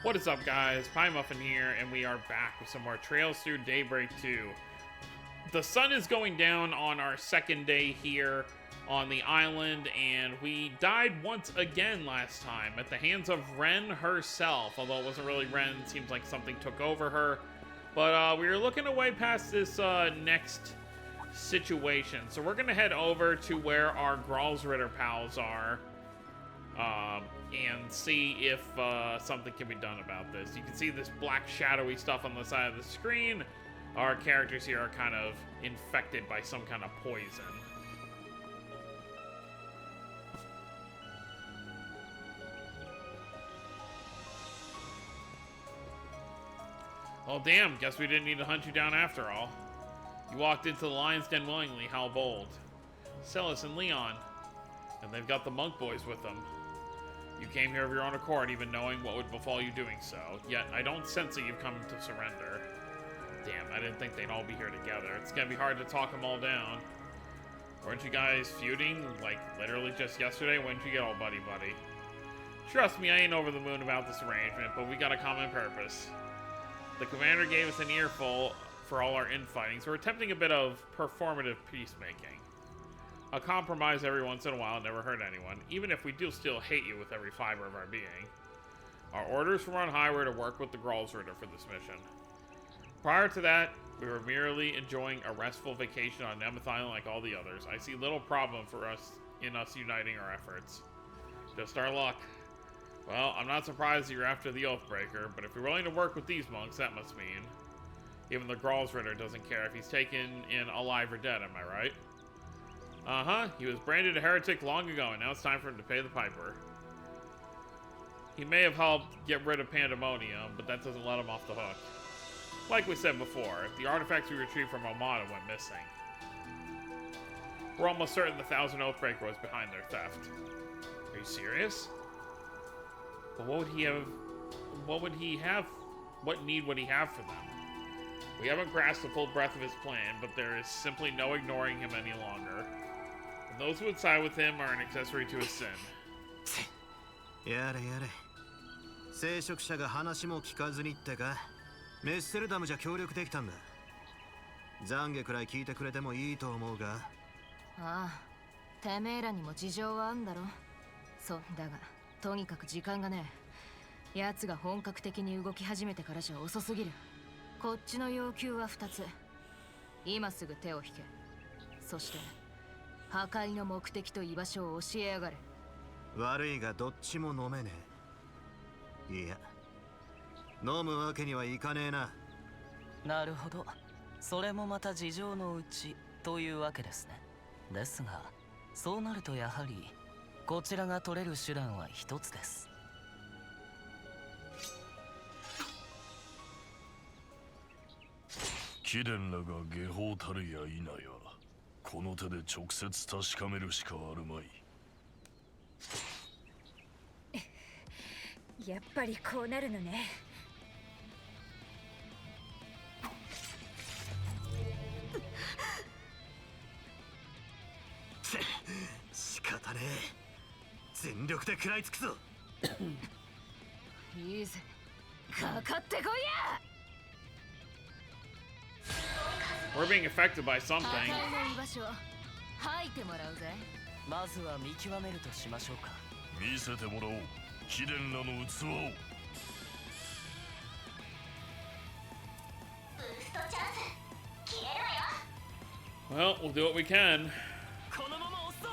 What is up, guys? Pie Muffin here, and we are back with some more Trails Through Daybreak 2. The sun is going down on our second day here on the island, and we died once again last time at the hands of Renne herself. Although it wasn't really Renne, it seems like something took over her. But we were looking away past this next situation. So we're going to head over to where our Gralsritter pals are. And see if something can be done about this. You can see this black shadowy stuff on the side of the screen. Our characters here are kind of infected by some kind of poison. Well, damn, guess we didn't need to hunt you down after all. You walked into the lion's den willingly, how bold. Celis and Leon. And they've got the monk boys with them. You came here of your own accord, even knowing what would befall you doing so. Yet, I don't sense that you've come to surrender. Damn, I didn't think they'd all be here together. It's gonna be hard to talk them all down. Weren't you guys feuding, like, literally just yesterday? When did you get all buddy-buddy? Trust me, I ain't over the moon about this arrangement, but we got a common purpose. The commander gave us an earful for all our infighting, so we're attempting a bit of performative peacemaking. A compromise every once in a while never hurt anyone, even if we do still hate you with every fiber of our being. Our orders from on high were to work with the Gralsritter for this mission. Prior to that, we were merely enjoying a restful vacation on Nemeth Island like all the others. I see little problem for us uniting our efforts. Just our luck. Well, I'm not surprised that you're after the Oathbreaker, but if you're willing to work with these monks, that must mean even the Gralsritter doesn't care if he's taken in alive or dead, am I right? Uh-huh, he was branded a heretic long ago, and now it's time for him to pay the piper. He may have helped get rid of Pandemonium, but that doesn't let him off the hook. Like we said before, the artifacts we retrieved from Armada went missing. We're almost certain the Thousand Oathbreaker was behind their theft. Are you serious? But what would he have? What need would he have for them? We haven't grasped the full breadth of his plan, but there is simply no ignoring him any longer. And those who would side with him are an accessory to his sin. やれやれ。聖職者が話も聞かずにってか。メッセルダムじゃ協力できたんだ。懺悔くらい聞いてくれてもいいと思うが。ああ、てめえらにも事情はあんだろ。そうだが、とにかく時間がねえ。奴が本格的に動き始めてからじゃ遅すぎる。こっちの要求は2つ。今すぐ手を引け。そして破壊の目的と居場所を教えやがれ。悪いがどっちも飲めねえ。いや、飲むわけにはいかねえな。なるほど。それもまた事情のうちというわけですね。ですが、そうなるとやはりこちらが取れる手段は一つです。貴殿らが下法たるや否や、この手で直接確かめるしかあるまい。やっぱりこうなるのね。仕方ねえ。全力で食らいつくぞ。いいぜ。かかってこいや。We're being affected by something. 破壊の居場所吐いてもらうぜ。まずは見極めるとしましょうか。見せてもらおう。貴殿らの器を。Well, we'll do what we can. このまま押すぞ。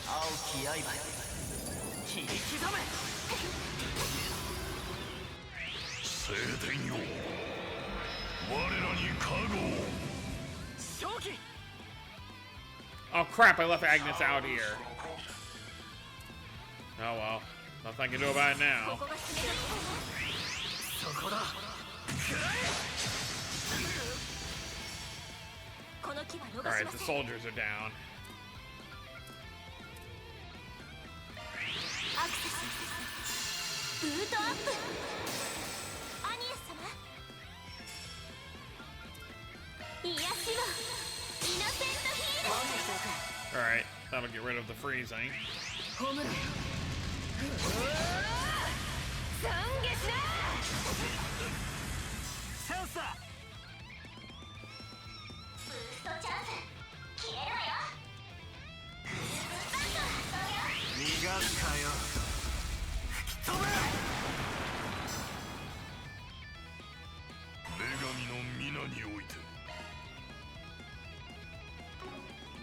青き刃切り刻め。聖典よ、我らに加護。正気。 Oh crap, I left Agnes out here. Oh well, nothing I can do about it now. Alright, the soldiers are down. Alright, that'll get rid of the freezing.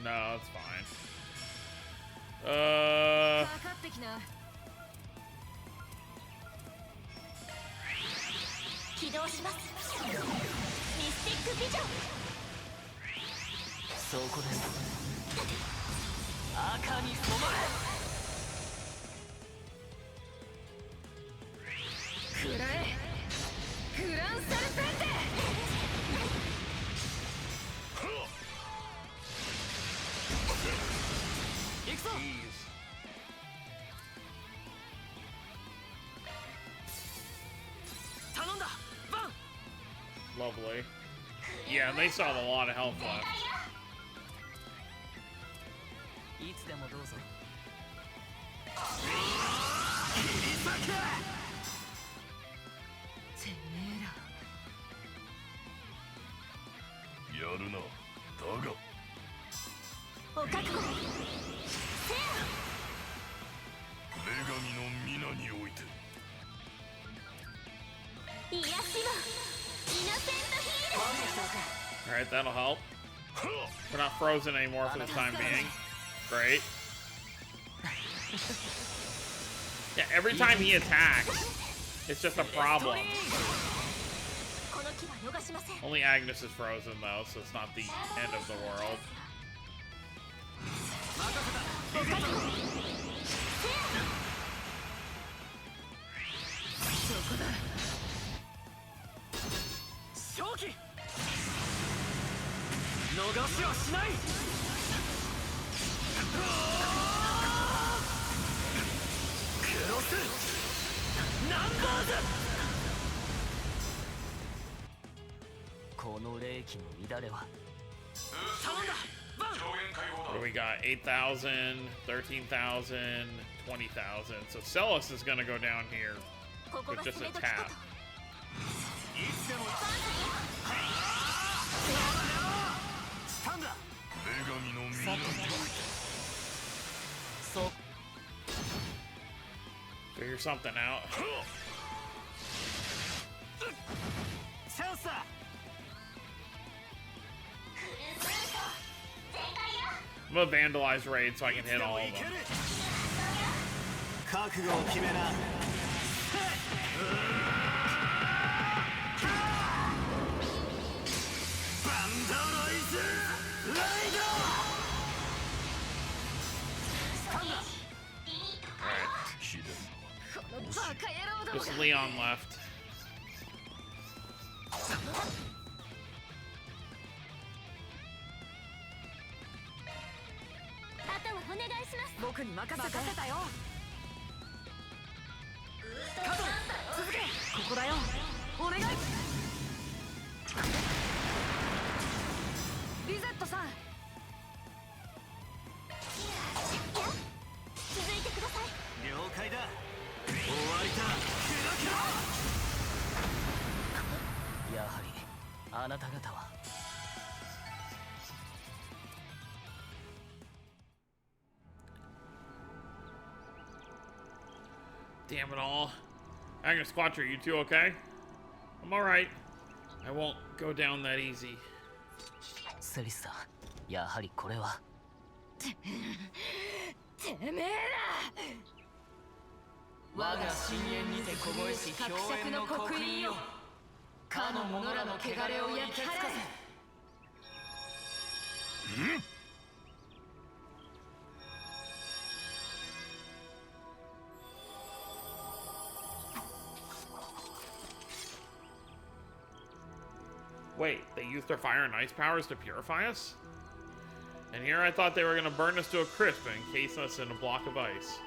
No, it's fine. Lovely. Yeah, and they still have a lot of health left. Alright, that'll help. We're not frozen anymore for the time being. Great. Yeah, every time he attacks, it's just a problem. Only Agnes is frozen though, so it's not the end of the world. What do we got? 8,000, 13,000, 20,000. So Celis is gonna go down here with just a tap. Figure something out. I'm gonna vandalize raid so I can hit all of them. Just Leon left. Damn it all. Agnes Quattro, you two okay? I'm alright. I won't go down that easy. セリスさん、やはりこれは。てめえら。我が深淵にて凍えし氷炎の刻印よ。かの者らの汚れを焼き払え。ん？ Wait, they used their fire and ice powers to purify us? And here I thought they were gonna burn us to a crisp and encase us in a block of ice.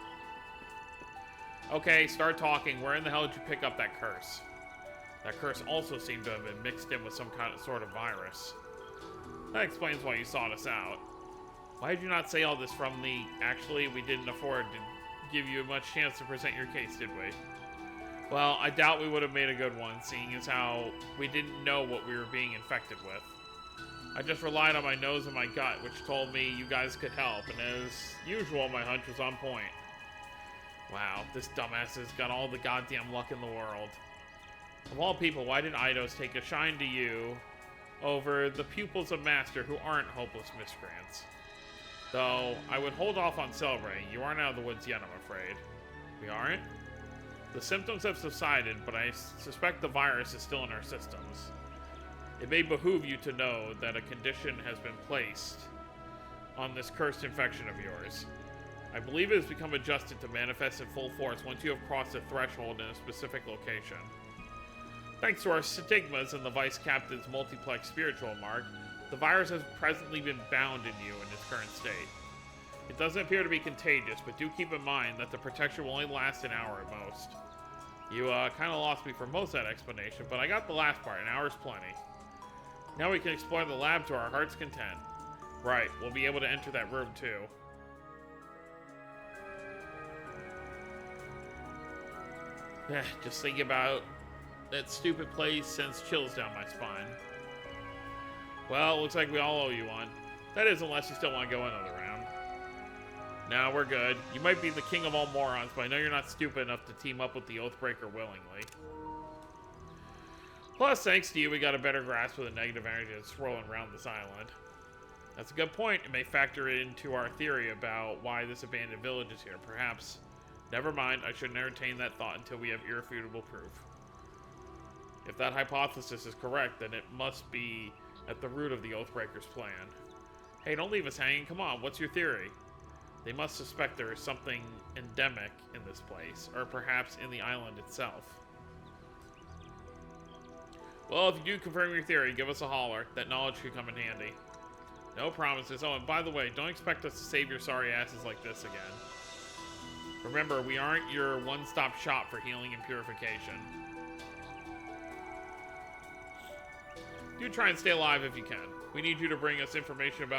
Okay, start talking. Where in the hell did you pick up that curse? That curse also seemed to have been mixed in with some kind of sort of virus. That explains why you sought us out. Why did you not say all this from the... Actually, we didn't afford to give you much chance to present your case, did we? Well, I doubt we would have made a good one, seeing as how we didn't know what we were being infected with. I just relied on my nose and my gut, which told me you guys could help, and as usual, my hunch was on point. Wow, this dumbass has got all the goddamn luck in the world. Of all people, why did Eidos take a shine to you over the pupils of Master who aren't hopeless miscreants? Though, I would hold off on Celebrating. You aren't out of the woods yet, I'm afraid. We aren't? The symptoms have subsided, but I suspect the virus is still in our systems. It may behoove you to know that a condition has been placed on this cursed infection of yours. I believe it has become adjusted to manifest in full force once you have crossed a threshold in a specific location. Thanks to our stigmas and the Vice Captain's multiplex spiritual mark, the virus has presently been bound in you in its current state. It doesn't appear to be contagious, but do keep in mind that the protection will only last an hour at most. You kind of lost me for most of that explanation, but I got the last part. An hour's plenty. Now we can explore the lab to our heart's content. Right, we'll be able to enter that room too. Just thinking about that stupid place sends chills down my spine. Well, looks like we all owe you one. That is, unless you still want to go another round. No, we're good. You might be the king of all morons, but I know you're not stupid enough to team up with the Oathbreaker willingly. Plus, thanks to you, we got a better grasp of the negative energy that's swirling around this island. That's a good point. It may factor into our theory about why this abandoned village is here. Perhaps. Never mind, I shouldn't entertain that thought until we have irrefutable proof. If that hypothesis is correct, then it must be at the root of the Oathbreaker's plan. Hey, don't leave us hanging. Come on, what's your theory? They must suspect there is something endemic in this place, or perhaps in the island itself. Well, if you do confirm your theory, give us a holler. That knowledge could come in handy. No promises. Oh, and by the way, don't expect us to save your sorry asses like this again. Remember, we aren't your one-stop shop for healing and purification. Do try and stay alive if you can. We need you to bring us information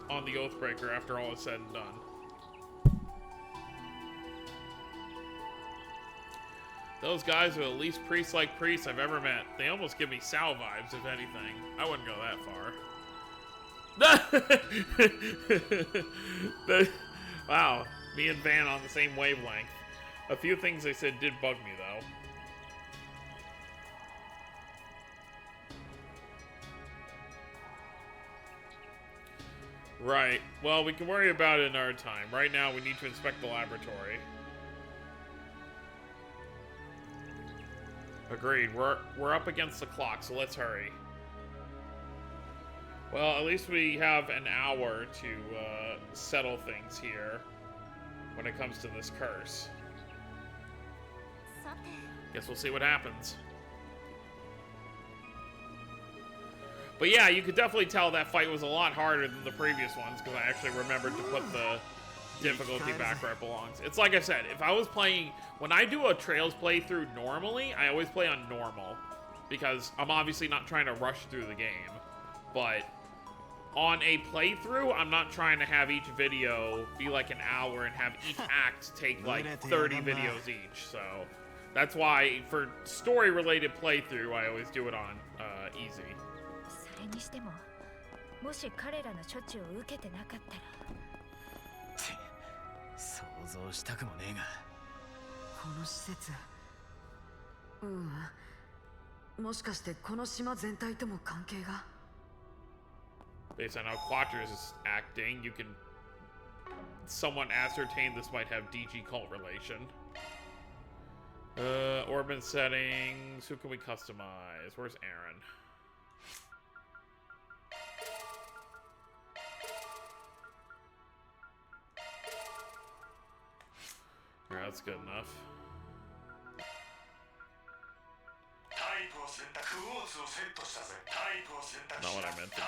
on the Oathbreaker after all is said and done. Those guys are the least priest-like priests I've ever met. They almost give me Sal vibes, if anything. I wouldn't go that far. Wow, me and Van on the same wavelength. A few things they said did bug me, though. Right. Well, we can worry about it another time. Right now, we need to inspect the laboratory. Agreed. We're up against the clock, so let's hurry. Well, at least we have an hour to settle things here when it comes to this curse. Guess we'll see what happens. But yeah, you could definitely tell that fight was a lot harder than the previous ones, because I actually remembered to put the difficulty back where it belongs. It's like I said, if I was playing... When I do a Trails playthrough normally, I always play on normal, because I'm obviously not trying to rush through the game. But on a playthrough, I'm not trying to have each video be like an hour and have each act take like 30 videos each. So that's why for story-related playthrough, I always do it on easy. それにしても、もし彼らの処置を受けてなかったら。想像したくもねえが。この施設。もしかしてこの島全体とも関係が。Based on how Quatters is acting, you can somewhat ascertain this might have DG cult relation. Orbit settings. Who can we customize? Where's Aaron? Alright, that's good enough. Not what I meant to do.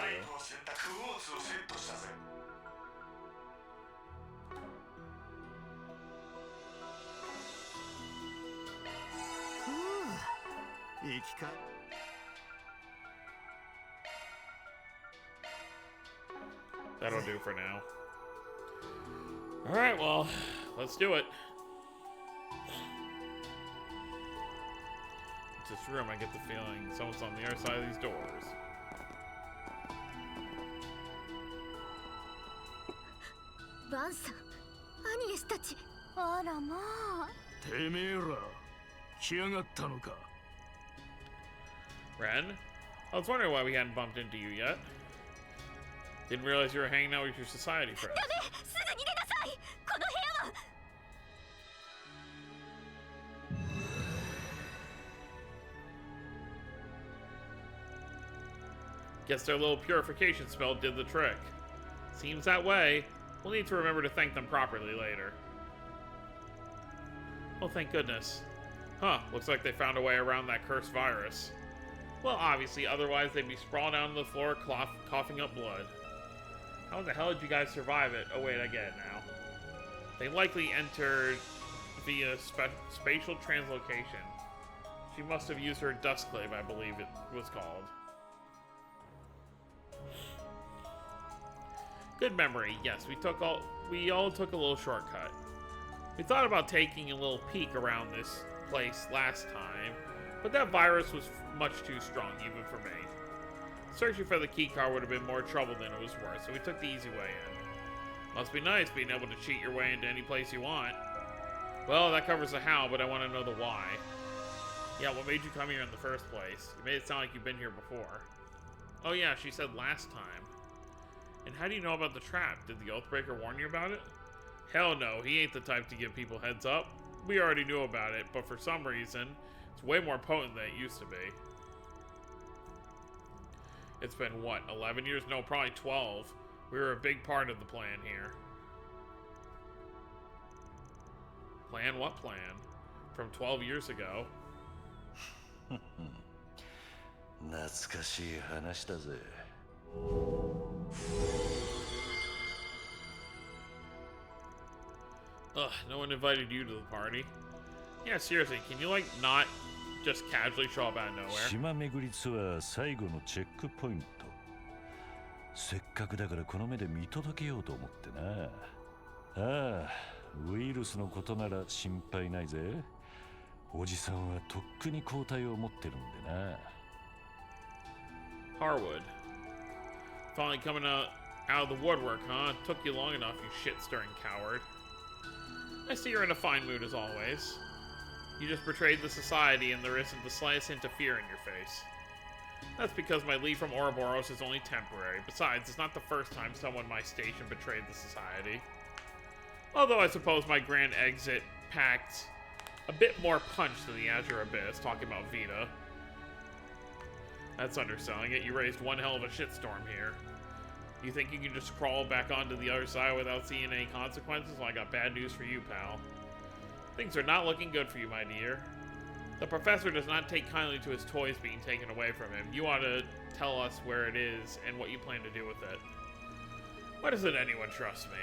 That'll do for now. Alright, well, let's do it. It's this room, I get the feeling someone's on the other side of these doors. Vanさん、アニエスたち。あらまあ。てめえら来やがったのか。 Ren? I was wondering why we hadn't bumped into you yet. Didn't realize you were hanging out with your society friends. ダメ、すぐに出なさい。この部屋は。Guess their little purification spell did the trick. Seems that way. We'll need to remember to thank them properly later. Oh, thank goodness. Huh, looks like they found a way around that cursed virus. Well, obviously, otherwise they'd be sprawled out on the floor coughing up blood. How the hell did you guys survive it? Oh wait, I get it now. They likely entered via spatial translocation. She must have used her dust clave, I believe it was called. Good memory. Yes, we all took a little shortcut. We thought about taking a little peek around this place last time, but that virus was much too strong even for me. Searching for the keycard would have been more trouble than it was worth, so we took the easy way in. Must be nice being able to cheat your way into any place you want. Well, that covers the how, but I want to know the why. Yeah, what made you come here in the first place? You made it sound like you've been here before. Oh yeah, she said last time. And how do you know about the trap? Did the Oathbreaker warn you about it? Hell no, he ain't the type to give people heads up. We already knew about it, but for some reason, it's way more potent than it used to be. It's been, what, 11 years? No, probably 12. We were a big part of the plan here. Plan? What plan? From 12 years ago. 懐かしい話だぜ。 Ugh, no one invited you to the party. Yeah, seriously, can you, like, not just casually show up out of nowhere? 島巡りツアー最後のチェックポイント。せっかくだからこの目で見届けようと思ってな。ああ、ウイルスのことなら心配ないぜ。おじさんはとっくに抗体を持ってるんでな。Harwood. Finally coming out of the woodwork, huh? Took you long enough, you shit-stirring coward. I see you're in a fine mood as always. You just betrayed the society and there isn't the slightest hint of fear in your face. That's because my leave from Ouroboros is only temporary. Besides, it's not the first time someone my station betrayed the society. Although I suppose my grand exit packed a bit more punch than the Azure Abyss, talking about Vita. That's underselling it. You raised one hell of a shitstorm here. You think you can just crawl back onto the other side without seeing any consequences? Well, I got bad news for you, pal. Things are not looking good for you, my dear. The professor does not take kindly to his toys being taken away from him. You ought to tell us where it is and what you plan to do with it. Why doesn't anyone trust me?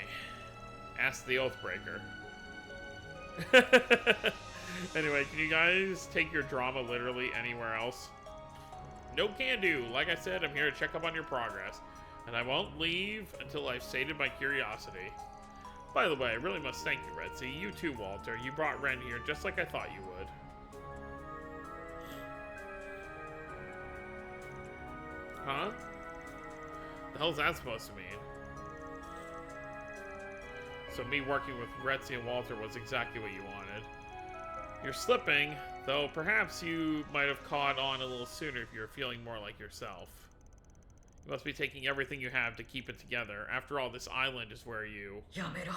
Ask the Oathbreaker. Anyway, can you guys take your drama literally anywhere else? No can do. Like I said, I'm here to check up on your progress. And I won't leave until I've sated my curiosity. By the way, I really must thank you, Retzi. You too, Walter. You brought Renne here just like I thought you would. Huh? The hell's that supposed to mean? So me working with Retzi and Walter was exactly what you wanted. You're slipping, though perhaps you might have caught on a little sooner if you were feeling more like yourself. You must be taking everything you have to keep it together. After all, this island is where you... やめろ。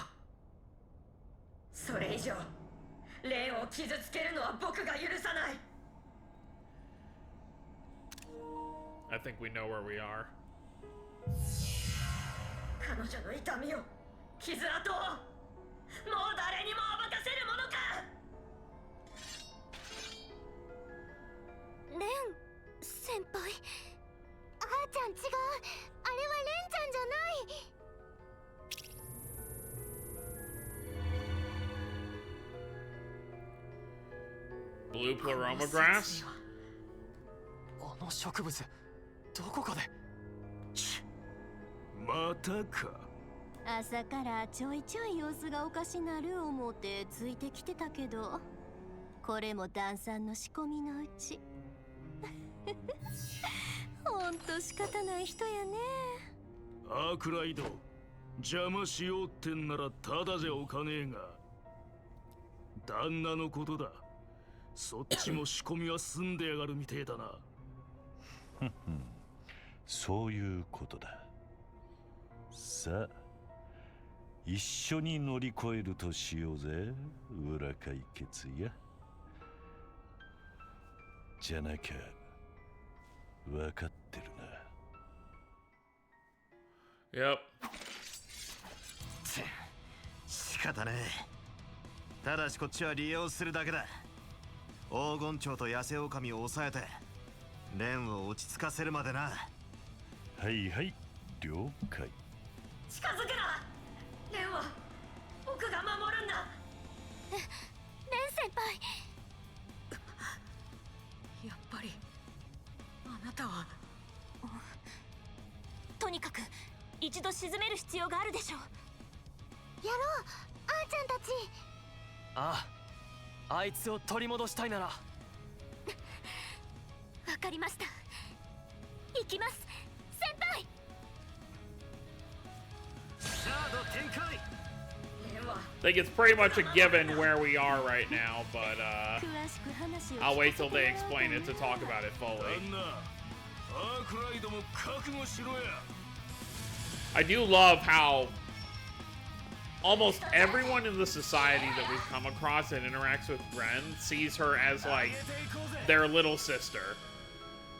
それ以上、レンを傷つけるのは僕が許さない。I think we know where we are. 彼女の痛みを、傷跡を、もう誰にも暴かせるものか。レン先輩。あーちゃん違う。あれはレンちゃんじゃない。Blue Pleroma grass? あの植物どこかで。またか。朝からちょいちょい様子がおかしなる思ってついてきてたけど、これもダンさんの仕込みのうち。ほんと仕方ない人やね。アークライド、邪魔しようってんならただじゃおかねえが、旦那のことだ。そっちも仕込みは済んでやがるみてえだな。そういうことだ。さあ、一緒に乗り越えるとしようぜ、裏解決や。じゃなきゃ分かってるな。Yep. 仕方ねえ。ただしこっちは利用するだけだ。黄金蝶と痩せ狼を抑えてレンを落ち着かせるまでな。はいはい、了解。近づくな。レンは僕が守るんだ。レン先輩。やっぱりあなたは。とにかく一度沈める必要があるでしょう。やろう、あーちゃんたち。ああ、あいつを取り戻したいなら。わかりました。行きます、先輩。シャード展開。 I think it's pretty much a given where we are right now, but 詳しく話を I'll wait till they explain it to talk about it fully. 旦那、アークライドも覚悟しろや。I do love how almost everyone in the society that we've come across that interacts with Ren sees her as like their little sister.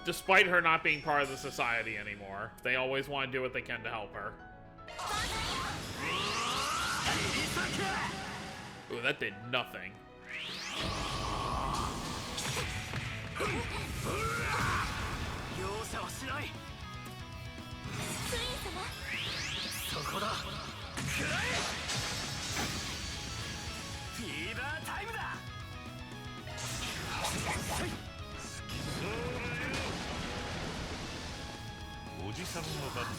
Despite her not being part of the society anymore, they always want to do what they can to help her. Ooh, that did nothing. 容赦はしない。ツイン様。そこだ。食らえ。フィーバータイムだ。おじさんの番だ。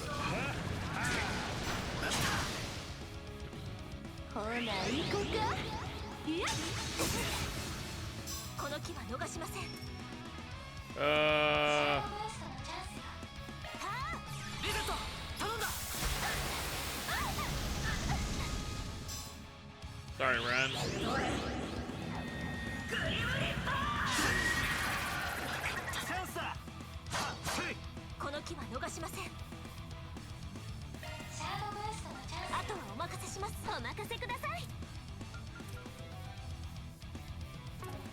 ほな行こうか。いや、この木は逃しません。リゼット、頼んだ。 Sorry, Ren. チャンスだ。この木は逃しません。あとはお任せします。お任せください。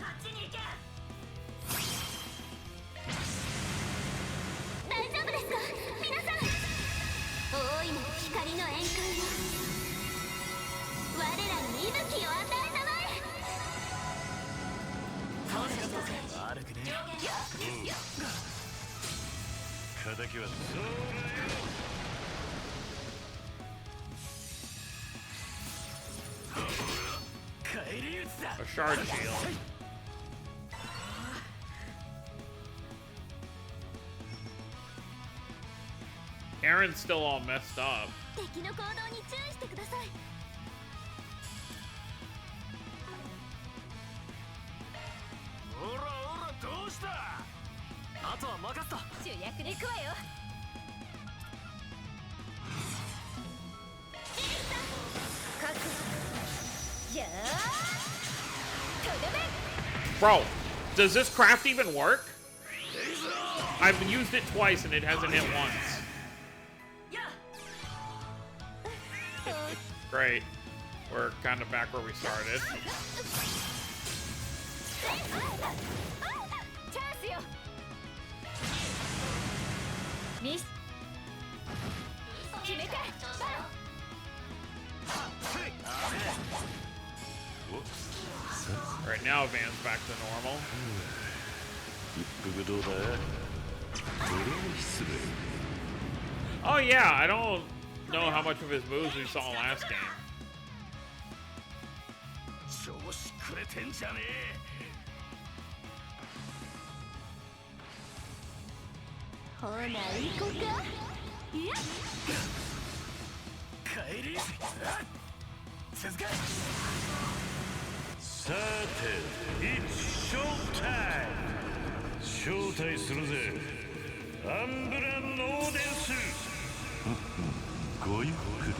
あっちに行け。大丈夫ですか皆さん。大いなる光の宴会を我らに息吹を与えたまえ。悪くねえ。敵は A shard shield. Aaron's still all messed up. 敵の行動に注意してください。おらおら、どうした。あとは任せた。主役で行くわよ。Bro, does this craft even work? I've used it twice and it hasn't hit once. Great. We're kind of back where we started. チャンスよ。ミス。決めて。Alright, now Van's back to normal. 一服どうだ。これは失礼。 Oh yeah, I don't know how much of his moves we saw last game. 調子くれてんじゃねえ。ほな行こうか。いや。帰り続けさて、It's Showtime! 招待するぜ、アンブラ・ノーデンスごゆっくり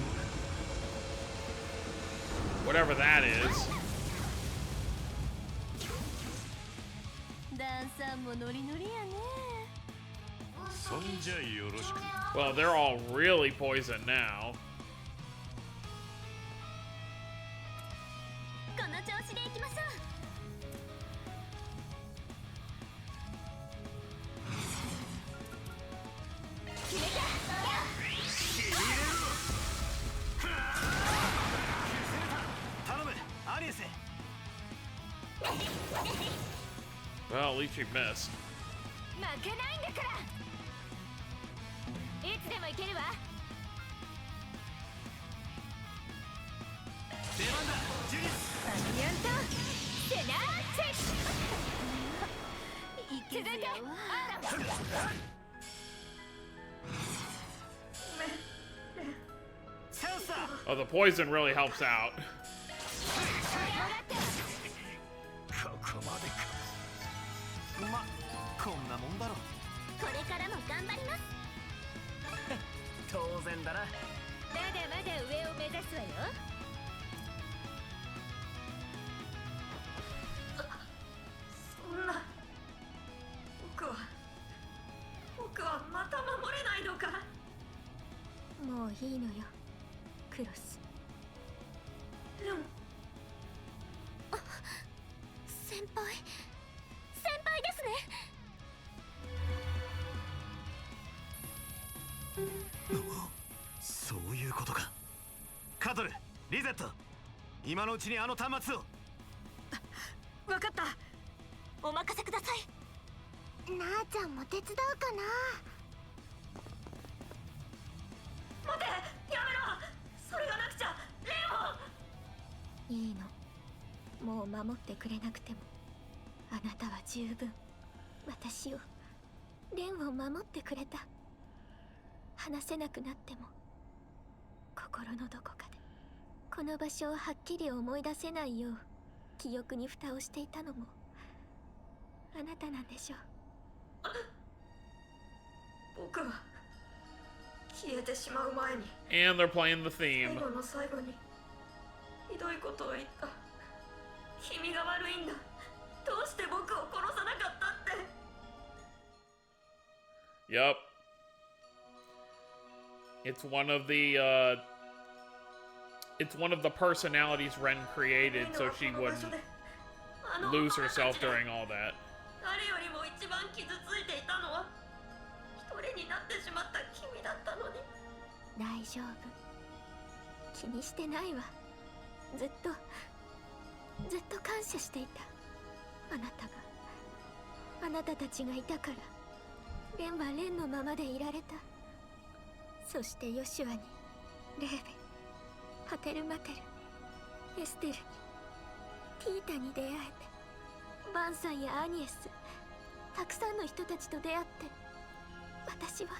Whatever that is. ダンさんもノリノリやね。そんじゃよろしく Well, they're all really poisoned now. この調子でいきましょう。決めた。頼むアリエス。 Well, at least she missed. 負けないんだから。いつでもいけるわ。出番だジュリス。アニャンとセナーチェ。続いてアーラン。 チャンスだ。 Oh, the poison really helps out. ここまでか。ま、こんなもんだろ。これからも頑張ります。当然だな。まだまだ上を目指すわよ。そんな。僕はまた守れないのか。もういいのよ、クロス。うん。先輩ですね。そういうことか。カトル、リゼット、今のうちにあの端末を。わかった。お任せください。なあちゃんも手伝うかな。待て、やめろ。それがなくちゃレオン。いいの、もう守ってくれなくてもあなたは十分私を、レンを守ってくれた。話せなくなっても心のどこかでこの場所をはっきり思い出せないよう記憶に蓋をしていたのもあなたなんでしょう。僕は消えてしまう前に And they're playing the 最 theme. 後の最後にひどいことを言った。君が悪いんだ。どうして僕を殺さなかったって。 Yep. It's one of the personalities Ren created so she wouldn't lose herself during all that. 誰よりも一番傷ついていたのは一人になってしまった君だったのに。大丈夫、気にしてないわ。ずっと感謝していた。あなたたちがいたからレンはレンのままでいられた。そしてヨシュアにレーベ、パテルマテル、エステルにティータに出会えて、バンさんやアニエス、たくさんの人たちと出会って、私は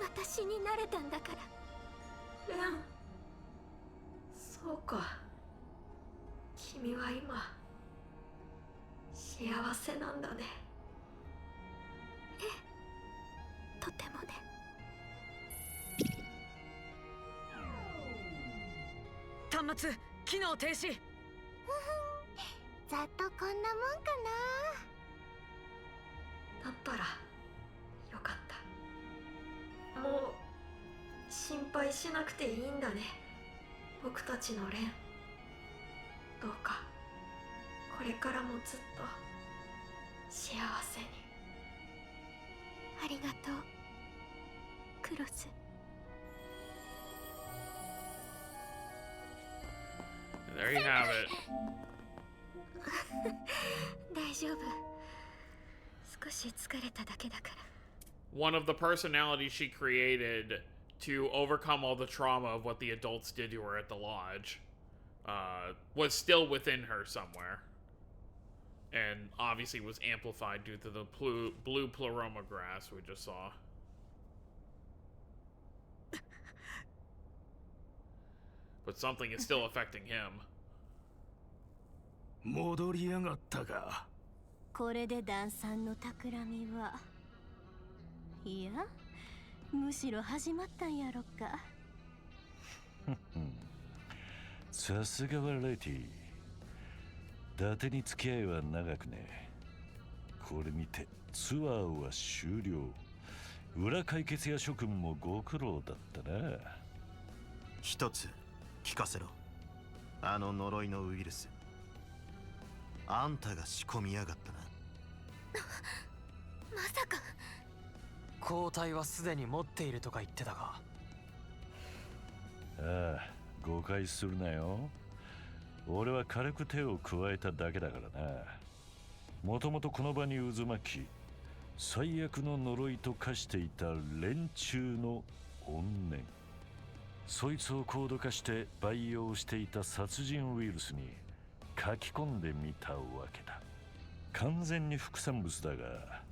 私になれたんだから。レン、そうか。君は今幸せなんだね。ええ、とてもね。端末機能停止。ざっとこんなもんかだったらよかった。もう心配しなくていいんだね、僕たちのレン。どうかこれからもずっと幸せに。な。ありがとう、クロス。 There you have it. 大丈夫、少し疲れただけだから。 One of the personalities she created to overcome all the trauma of what the adults did to her at the lodge was still within her somewhere. And obviously was amplified due to the blue pleroma grass we just saw. but something is still affecting him. 戻りやがったか。これでダンさんの企みはいや、むしろ始まったんやろか。さすがはレティ。伊達に付き合いは長くね。これにてツアーは終了。裏解決や諸君もご苦労だったな。一つ聞かせろ。あの呪いのウイルス、あんたが仕込みやがったな。まさか。抗体はすでに持っているとか言ってたが。ああ、誤解するなよ。俺は軽く手を加えただけだからな。もともとこの場に渦巻き、最悪の呪いと化していた連中の怨念、そいつを高度化して培養していた殺人ウイルスに書き込んでみたわけだ。完全に副産物だが、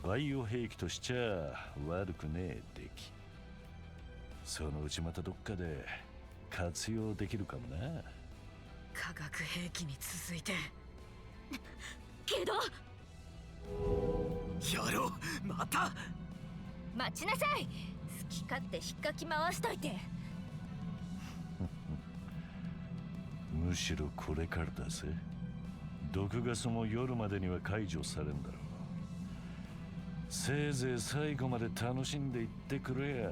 バイオ兵器としちゃ悪くねえ出来。そのうちまたどっかで活用できるかもな。化学兵器に続いて。けどやろう、また。待ちなさい。好き勝手引っかき回しといて。むしろこれからだぜ。毒ガスも夜までには解除されんだろう。せいぜい最後まで楽しんでいってくれや。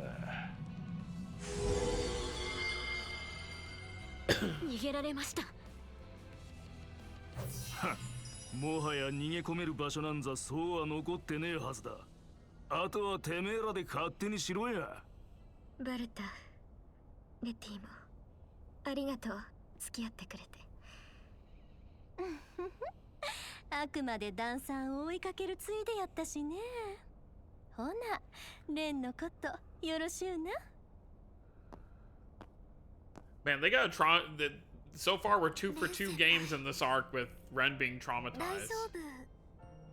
逃げられました。もはや逃げ込める場所なんざそうは残ってねえはずだ。あとはてめえらで勝手にしろや。バルタ、レティもありがとう、付き合ってくれて。あくまでダンさんを追いかけるついでやったしね。ほな、レンのことよろしゅうな。Man, they got so far we're 2 for 2 games in this arc with Ren being traumatized. 大丈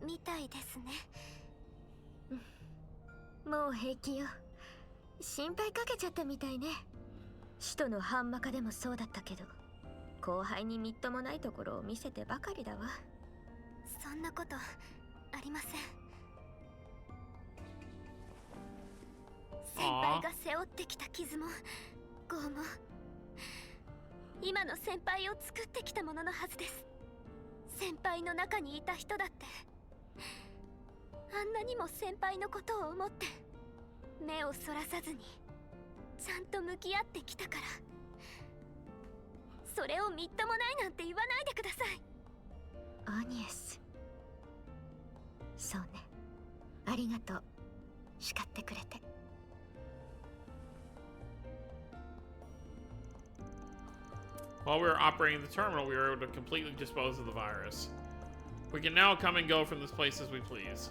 夫みたいですね。もう平気よ。心配かけちゃったみたいね。使徒のハンマカでもそうだったけど、後輩にみっともないところを見せてばかりだわ。そんなことありません。先輩が背負ってきた傷も業も今の先輩を作ってきたもののはずです。先輩の中にいた人だってあんなにも先輩のことを思って目をそらさずにちゃんと向き合ってきたから、それをみっともないなんて言わないでください。アニエス、そうね、ありがとう、叱ってくれて。While we were operating the terminal, we were able to completely dispose of the virus. We can now come and go from this place as we please.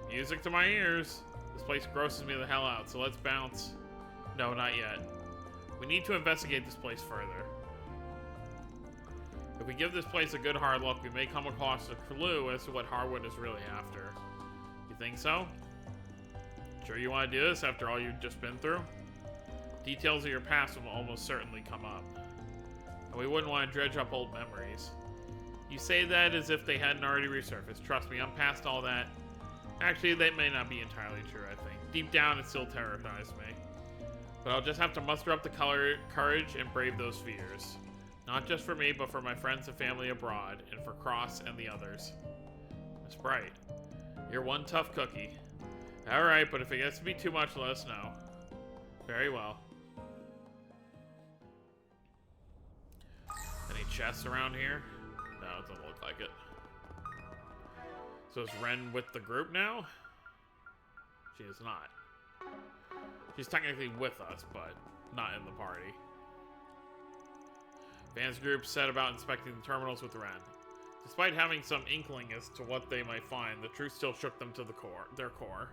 Music to my ears. This place grosses me the hell out, so let's bounce. No, not yet. We need to investigate this place further. If we give this place a good hard look, we may come across a clue as to what Harwood is really after. You think so? Sure you want to do this after all you've just been through? Details of your past will almost certainly come up. And we wouldn't want to dredge up old memories. You say that as if they hadn't already resurfaced. Trust me, I'm past all that. Actually, that may not be entirely true, I think. Deep down, it still terrorizes me. But I'll just have to muster up the courage and brave those fears. Not just for me, but for my friends and family abroad, and for Cross and the others. Miss Bright, you're one tough cookie. Alright, but if it gets to be too much, let us know. Very well. Any chests around here? No, it doesn't look like it. So is Ren with the group now? She is not. She's technically with us, but not in the party. Van's group set about inspecting the terminals with Ren. Despite having some inkling as to what they might find, the truth still shook them to their core.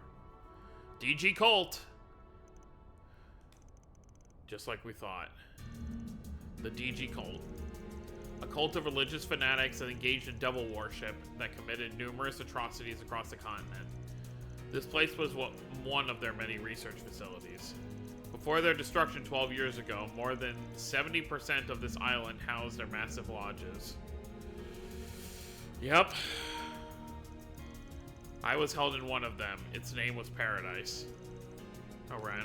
DG Cult! Just like we thought. The DG Cult. A cult of religious fanatics that engaged in devil worship that committed numerous atrocities across the continent. This place was one of their many research facilities. Before their destruction 12 years ago, more than 70% of this island housed their massive lodges. Yep. I was held in one of them. Its name was Paradise. Oh, Ren.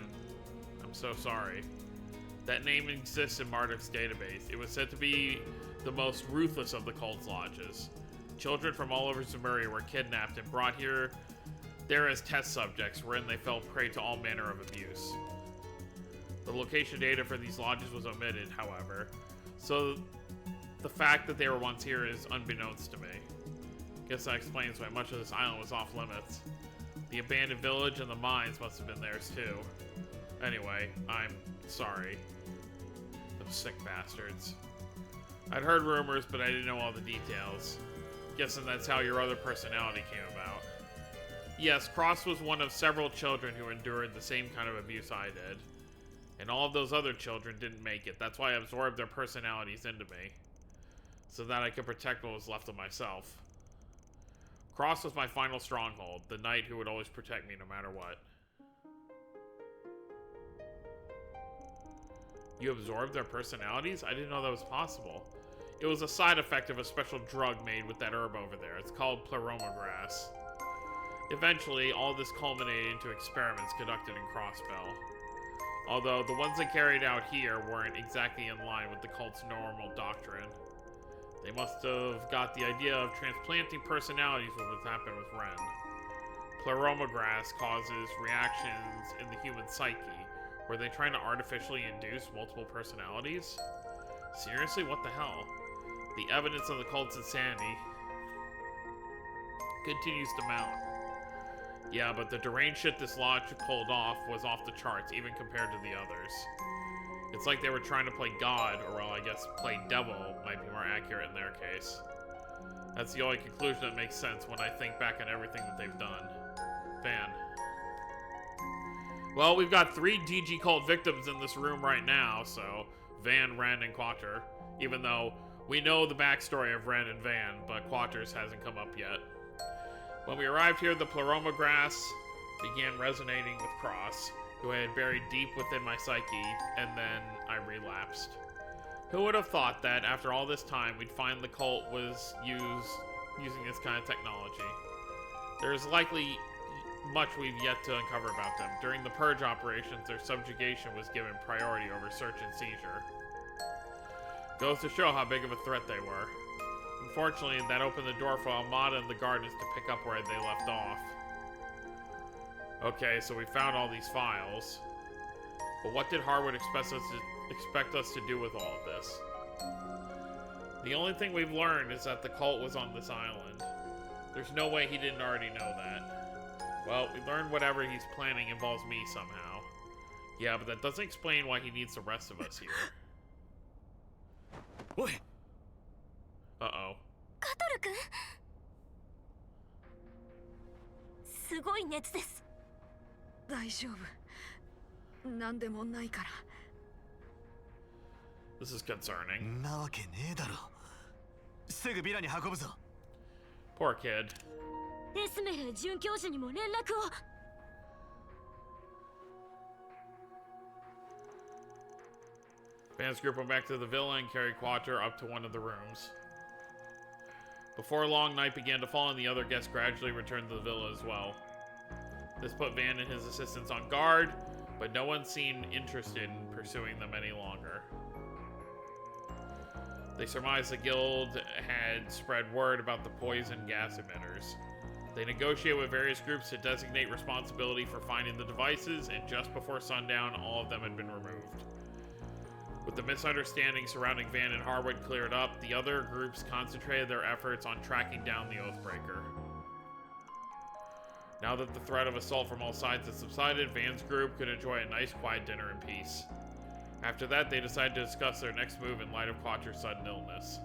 I'm so sorry. That name exists in Marduk's database. It was said to be the most ruthless of the cult's lodges. Children from all over Zemuria were kidnapped and brought there as test subjects, wherein they fell prey to all manner of abuse. The location data for these lodges was omitted, however, so the fact that they were once here is unbeknownst to me. Guess that explains why much of this island was off limits. The abandoned village and the mines must have been theirs too. Anyway, I'm sorry. Those sick bastards. I'd heard rumors, but I didn't know all the details. Guessing that's how your other personality came about. Yes, Cross was one of several children who endured the same kind of abuse I did. And all of those other children didn't make it. That's why I absorbed their personalities into me. So that I could protect what was left of myself. Cross was my final stronghold, the knight who would always protect me no matter what. You absorbed their personalities? I didn't know that was possible. It was a side effect of a special drug made with that herb over there. It's called pleroma grass. Eventually, all this culminated into experiments conducted in Crossbell. Although the ones they carried out here weren't exactly in line with the cult's normal doctrine. They must have got the idea of transplanting personalities with what happened with Ren. Pleroma grass causes reactions in the human psyche. Were they trying to artificially induce multiple personalities? Seriously, what the hell? The evidence of the cult's insanity continues to mount. Yeah, but the deranged shit this lodge pulled off was off the charts, even compared to the others. It's like they were trying to play God, or well, I guess play devil might be more accurate in their case. That's the only conclusion that makes sense when I think back on everything that they've done. Van. Well, we've got 3 DG cult victims in this room right now, so Van, Ren, and Quater. Even though we know the backstory of Ren and Van, but Quater's hasn't come up yet. When we arrived here, the pleroma grass began resonating with Cross, who I had buried deep within my psyche, and then I relapsed. Who would have thought that, after all this time, we'd find the cult was using this kind of technology? There's likely much we've yet to uncover about them. During the purge operations, their subjugation was given priority over search and seizure. Goes to show how big of a threat they were. Unfortunately, that opened the door for Almada and the Gardens to pick up where they left off. Okay, so we found all these files. But what did Harwood expect us to do with all of this? The only thing we've learned is that the cult was on this island. There's no way he didn't already know that. Well, we learned whatever he's planning involves me somehow. Yeah, but that doesn't explain why he needs the rest of us here. Oi! Uh-oh. カトル君すごい熱です。大丈夫。なんでもないから。This is concerning. なわけねえだろ。すぐビラに運ぶぞ。Poor kid. エスメレ准教授にも連絡を。Van's group went back to the villa and carried Quater up to one of the rooms. Before long, night began to fall and the other guests gradually returned to the villa as well. This put Van and his assistants on guard, but no one seemed interested in pursuing them any longer. They surmised the guild had spread word about the poison gas emitters. They negotiated with various groups to designate responsibility for finding the devices, and just before sundown, all of them had been removed. With the misunderstanding surrounding Van and Harwood cleared up, the other groups concentrated their efforts on tracking down the Oathbreaker. Now that the threat of assault from all sides had subsided, Van's group could enjoy a nice quiet dinner in peace. After that, they decided to discuss their next move in light of Quater's sudden illness.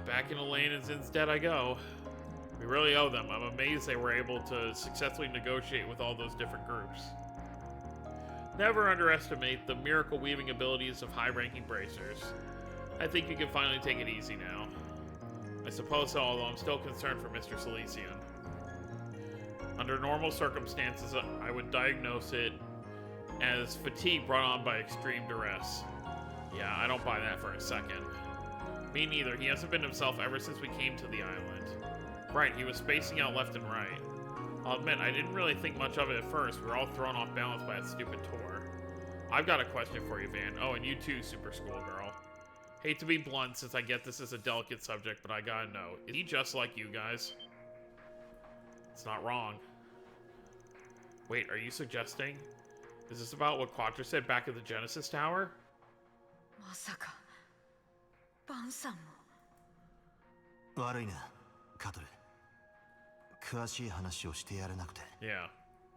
Back in Elaine and Zin's dead I go. We really owe them. I'm amazed they were able to successfully negotiate with all those different groups. Never underestimate the miracle weaving abilities of high-ranking bracers. I think you can finally take it easy now. I suppose so, although I'm still concerned for Mr. Silesian. Under normal circumstances, I would diagnose it as fatigue brought on by extreme duress. Yeah, I don't buy that for a second. Me neither. He hasn't been himself ever since we came to the island. Right, he was spacing out left and right. I'll admit, I didn't really think much of it at first. We were all thrown off balance by that stupid tour. I've got a question for you, Van. Oh, and you too, Super Schoolgirl. Hate to be blunt since I get this is a delicate subject, but I gotta know. Is he just like you guys? It's not wrong. Wait, are you suggesting? Is this about what Quattro said back at the Genesis Tower? まさかバンさんも。悪いな、カトル。詳しい話をしてやれなくて。Yeah.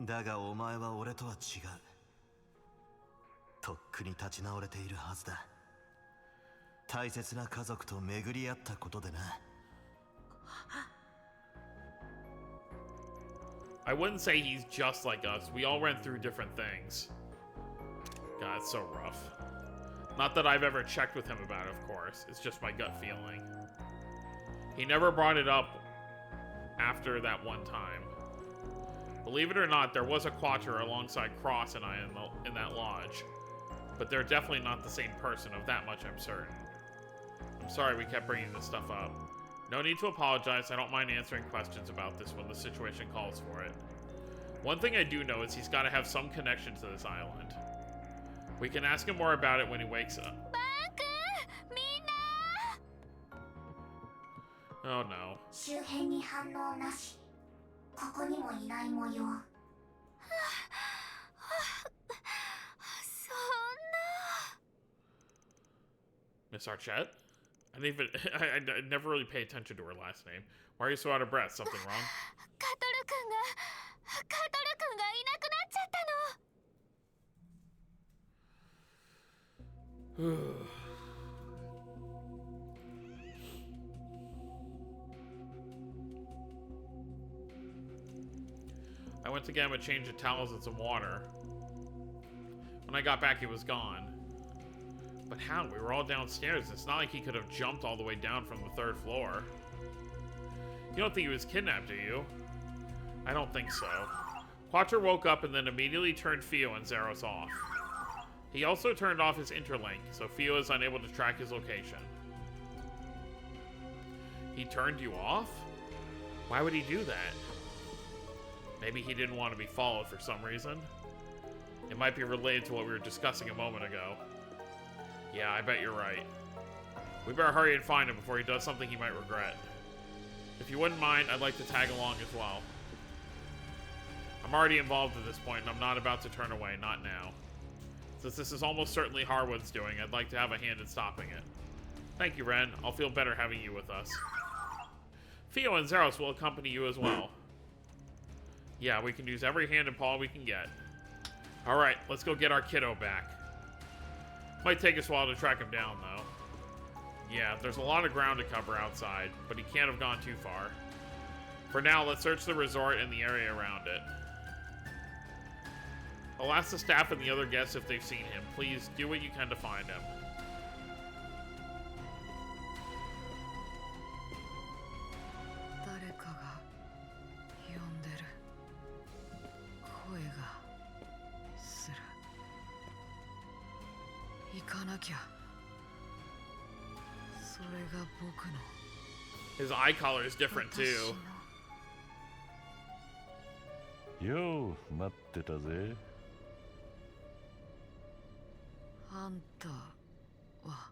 だがお前は俺とは違う。とっくに立ち直れているはずだ。大切な家族と巡り合ったことでな。I wouldn't say he's just like us. We all went through different things. God, it's so rough. Not that I've ever checked with him about it, of course. It's just my gut feeling. He never brought it up after that one time. Believe it or not, there was a Quattro alongside Cross and I in that lodge. But they're definitely not the same person, of that much I'm certain. I'm sorry we kept bringing this stuff up. No need to apologize. I don't mind answering questions about this when the situation calls for it. One thing I do know is he's got to have some connection to this island. We can ask him more about it when he wakes up. Oh no. Miss Archette? I never really pay attention to her last name. Why are you so out of breath? Something wrong? I went to get him a change of towels and some water. When I got back, he was gone. But how? We were all downstairs. It's not like he could have jumped all the way down from the 3rd floor. You don't think he was kidnapped, do you? I don't think so. Quattro woke up and then immediately turned Fio and Zeros off. He also turned off his interlink, so Fio is unable to track his location. He turned you off? Why would he do that? Maybe he didn't want to be followed for some reason. It might be related to what we were discussing a moment ago. Yeah, I bet you're right. We better hurry and find him before he does something he might regret. If you wouldn't mind, I'd like to tag along as well. I'm already involved at this point, and I'm not about to turn away, not now. Since this is almost certainly Harwood's doing, I'd like to have a hand in stopping it. Thank you, Ren. I'll feel better having you with us. Fio and Zeros will accompany you as well. Yeah, we can use every hand and paw we can get. Alright, let's go get our kiddo back. Might take us a while to track him down, though. Yeah, there's a lot of ground to cover outside, but he can't have gone too far. For now, let's search the resort and the area around it. I'll ask the staff and the other guests if they've seen him. Please do what you can to find him. His eye color is different too. Yo, 待ってたぜ。あんたは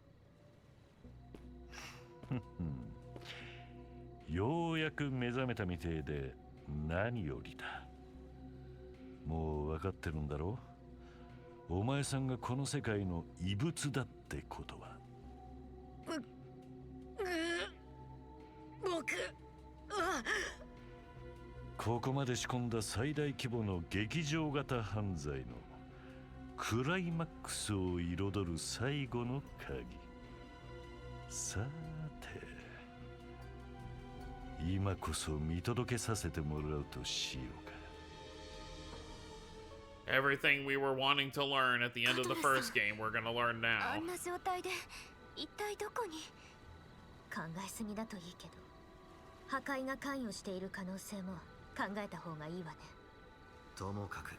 ようやく目覚めたみてえで何よりだ。もう分かってるんだろう。お前さんがこの世界の異物だってことは。ここまで仕込んだ最大規模の劇場型犯罪のクライマックスを彩る最後の鍵。さて、今こそ見届けさせてもらうとしようか。Everything we were wanting to learn at the end of the first game, we're gonna learn now. あんな状態で一体どこに？考えすぎだといいけど、破壊が関与している可能性も考えた方がいいわね。ともかく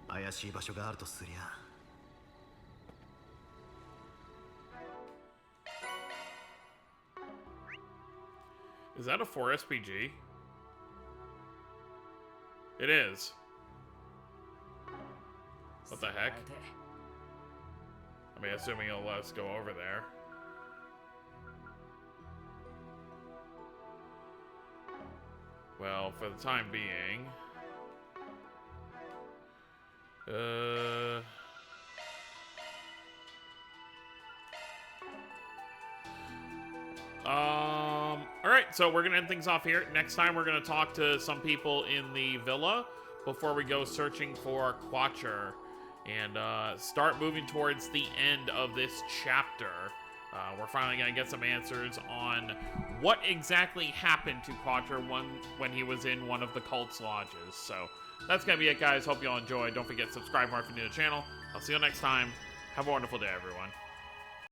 怪しい場所があるとすりゃ。Is that a 4 SPG? It is. What the heck? I mean, assuming he'll let us go over there. Well, for the time being... Alright, so we're gonna end things off here. Next time we're gonna talk to some people in the villa before we go searching for Quacher and start moving towards the end of this chapter. We're finally gonna get some answers on what exactly happened to Quacher when he was in one of the cult's lodges. So that's gonna be it, guys. Hope you all enjoyed. Don't forget to subscribe if you're new to the channel. I'll see you next time. Have a wonderful day, everyone.